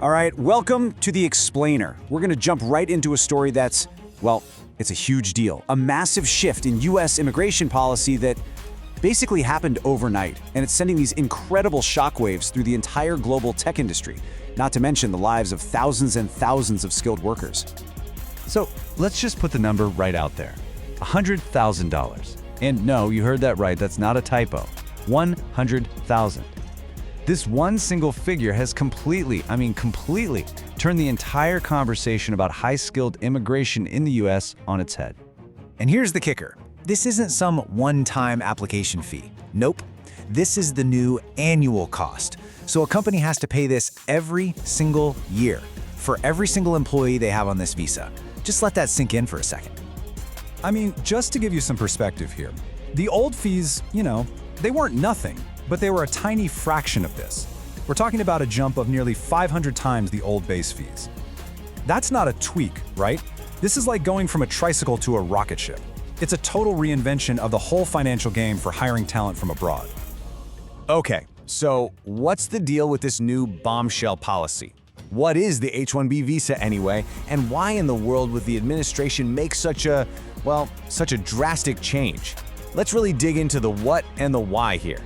All right, welcome to The Explainer. We're going to jump right into a story that's, well, it's a huge deal. A massive shift in U.S. immigration policy that basically happened overnight, and it's sending these incredible shockwaves through the entire global tech industry, not to mention the lives of thousands and thousands of skilled workers. So let's just put the number right out there. $100,000. And no, you heard that right, that's not a typo. 100,000. This one single figure has completely turned the entire conversation about high-skilled immigration in the US on its head. And here's the kicker. This isn't some one-time application fee. Nope. This is the new annual cost. So a company has to pay this every single year for every single employee they have on this visa. Just let that sink in for a second. I mean, just to give you some perspective here, the old fees, they weren't nothing, but they were a tiny fraction of this. We're talking about a jump of nearly 500 times the old base fees. That's not a tweak, right? This is like going from a tricycle to a rocket ship. It's a total reinvention of the whole financial game for hiring talent from abroad. Okay, so what's the deal with this new bombshell policy? What is the H-1B visa anyway, and why in the world would the administration make such a drastic change? Let's really dig into the what and the why here.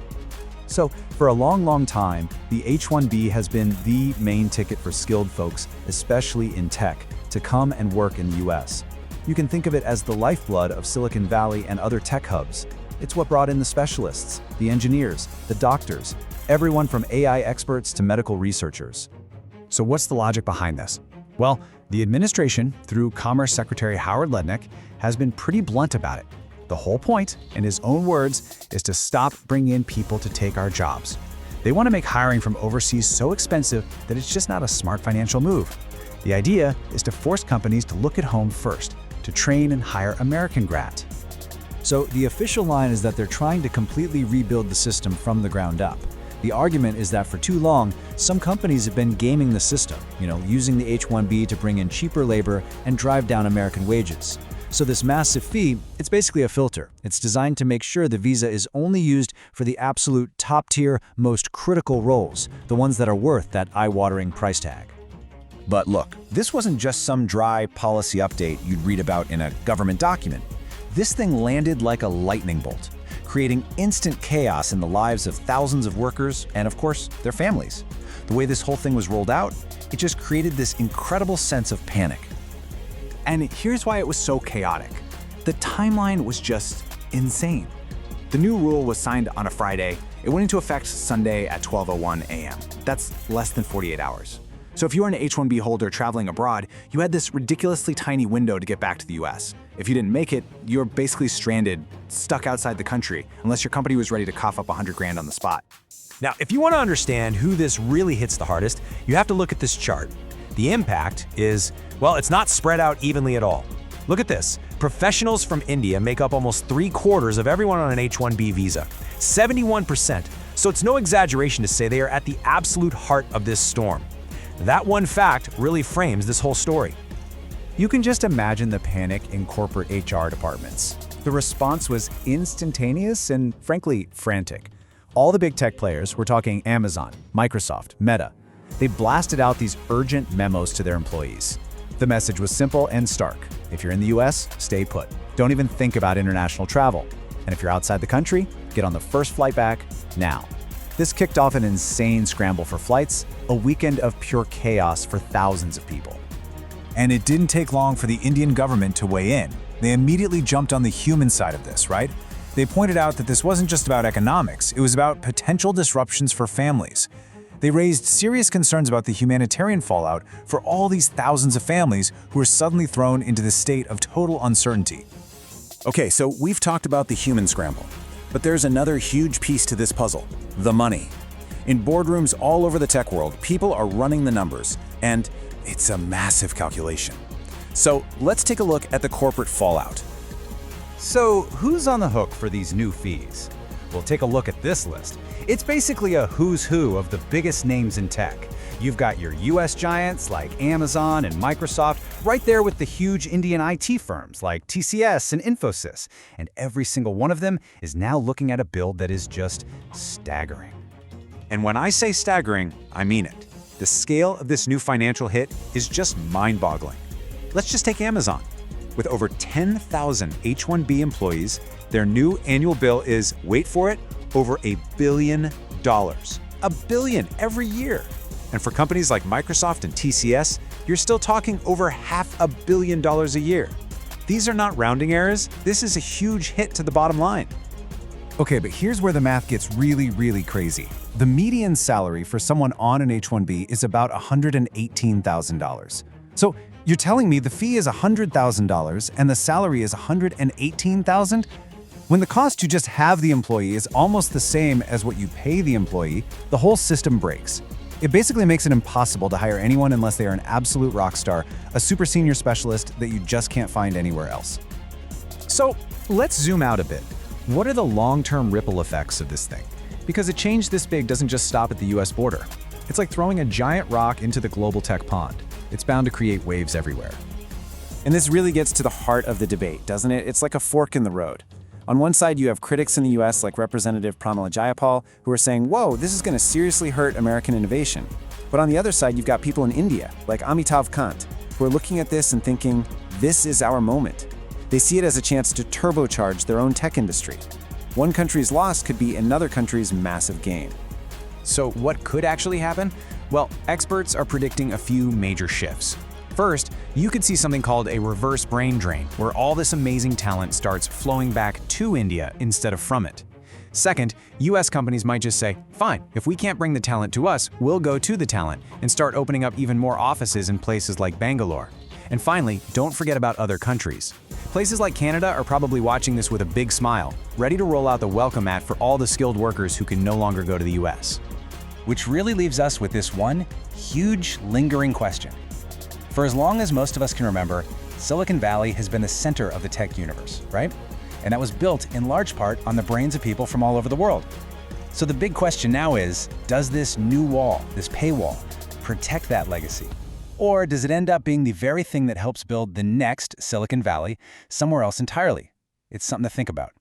So, for a long time, the H-1B has been the main ticket for skilled folks, especially in tech, to come and work in the US. You can think of it as the lifeblood of Silicon Valley and other tech hubs. It's what brought in the specialists, the engineers, the doctors, everyone from AI experts to medical researchers. So what's the logic behind this? Well, the administration, through Commerce Secretary Howard Lutnick, has been pretty blunt about it. The whole point, in his own words, is to stop bringing in people to take our jobs. They want to make hiring from overseas so expensive that it's just not a smart financial move. The idea is to force companies to look at home first, to train and hire American grads. So the official line is that they're trying to completely rebuild the system from the ground up. The argument is that for too long, some companies have been gaming the system, using the H-1B to bring in cheaper labor and drive down American wages. So this massive fee, it's basically a filter. It's designed to make sure the visa is only used for the absolute top-tier, most critical roles, the ones that are worth that eye-watering price tag. But look, this wasn't just some dry policy update you'd read about in a government document. This thing landed like a lightning bolt, creating instant chaos in the lives of thousands of workers and, of course, their families. The way this whole thing was rolled out, it just created this incredible sense of panic. And here's why it was so chaotic. The timeline was just insane. The new rule was signed on a Friday. It went into effect Sunday at 12:01 a.m. That's less than 48 hours. So if you were an H-1B holder traveling abroad, you had this ridiculously tiny window to get back to the US. If you didn't make it, you're basically stranded, stuck outside the country, unless your company was ready to cough up 100 grand on the spot. Now, if you want to understand who this really hits the hardest, you have to look at this chart. The impact is, well, it's not spread out evenly at all. Look at this. Professionals from India make up almost 3/4 of everyone on an H-1B visa, 71%. So it's no exaggeration to say they are at the absolute heart of this storm. That one fact really frames this whole story. You can just imagine the panic in corporate HR departments. The response was instantaneous and, frankly, frantic. All the big tech players, we're talking Amazon, Microsoft, Meta, they blasted out these urgent memos to their employees. The message was simple and stark. If you're in the US, stay put. Don't even think about international travel. And if you're outside the country, get on the first flight back now. This kicked off an insane scramble for flights, a weekend of pure chaos for thousands of people. And it didn't take long for the Indian government to weigh in. They immediately jumped on the human side of this, right? They pointed out that this wasn't just about economics, it was about potential disruptions for families. They raised serious concerns about the humanitarian fallout for all these thousands of families who were suddenly thrown into this state of total uncertainty. Okay, so we've talked about the human scramble, but there's another huge piece to this puzzle: the money. In boardrooms all over the tech world, people are running the numbers, and it's a massive calculation. So let's take a look at the corporate fallout. So who's on the hook for these new fees? We'll take a look at this list. It's basically a who's who of the biggest names in tech. You've got your US giants like Amazon and Microsoft, right there with the huge Indian IT firms like TCS and Infosys. And every single one of them is now looking at a bill that is just staggering. And when I say staggering, I mean it. The scale of this new financial hit is just mind-boggling. Let's just take Amazon. With over 10,000 H-1B employees, their new annual bill is, wait for it, over $1 billion. $1 billion every year. And for companies like Microsoft and TCS, you're still talking over $500 million a year. These are not rounding errors. This is a huge hit to the bottom line. Okay, but here's where the math gets really, really crazy. The median salary for someone on an H-1B is about $118,000. So you're telling me the fee is $100,000 and the salary is $118,000? When the cost to just have the employee is almost the same as what you pay the employee, the whole system breaks. It basically makes it impossible to hire anyone unless they are an absolute rock star, a super senior specialist that you just can't find anywhere else. So let's zoom out a bit. What are the long-term ripple effects of this thing? Because a change this big doesn't just stop at the US border. It's like throwing a giant rock into the global tech pond. It's bound to create waves everywhere. And this really gets to the heart of the debate, doesn't it? It's like a fork in the road. On one side, you have critics in the US like Representative Pramila Jayapal who are saying, whoa, this is going to seriously hurt American innovation. But on the other side, you've got people in India like Amitav Kant who are looking at this and thinking, this is our moment. They see it as a chance to turbocharge their own tech industry. One country's loss could be another country's massive gain. So what could actually happen? Well, experts are predicting a few major shifts. First, you could see something called a reverse brain drain, where all this amazing talent starts flowing back to India instead of from it. Second, US companies might just say, fine, if we can't bring the talent to us, we'll go to the talent and start opening up even more offices in places like Bangalore. And finally, don't forget about other countries. Places like Canada are probably watching this with a big smile, ready to roll out the welcome mat for all the skilled workers who can no longer go to the US. Which really leaves us with this one huge, lingering question. For as long as most of us can remember, Silicon Valley has been the center of the tech universe, right? And that was built in large part on the brains of people from all over the world. So the big question now is, does this new wall, this paywall, protect that legacy? Or does it end up being the very thing that helps build the next Silicon Valley somewhere else entirely? It's something to think about.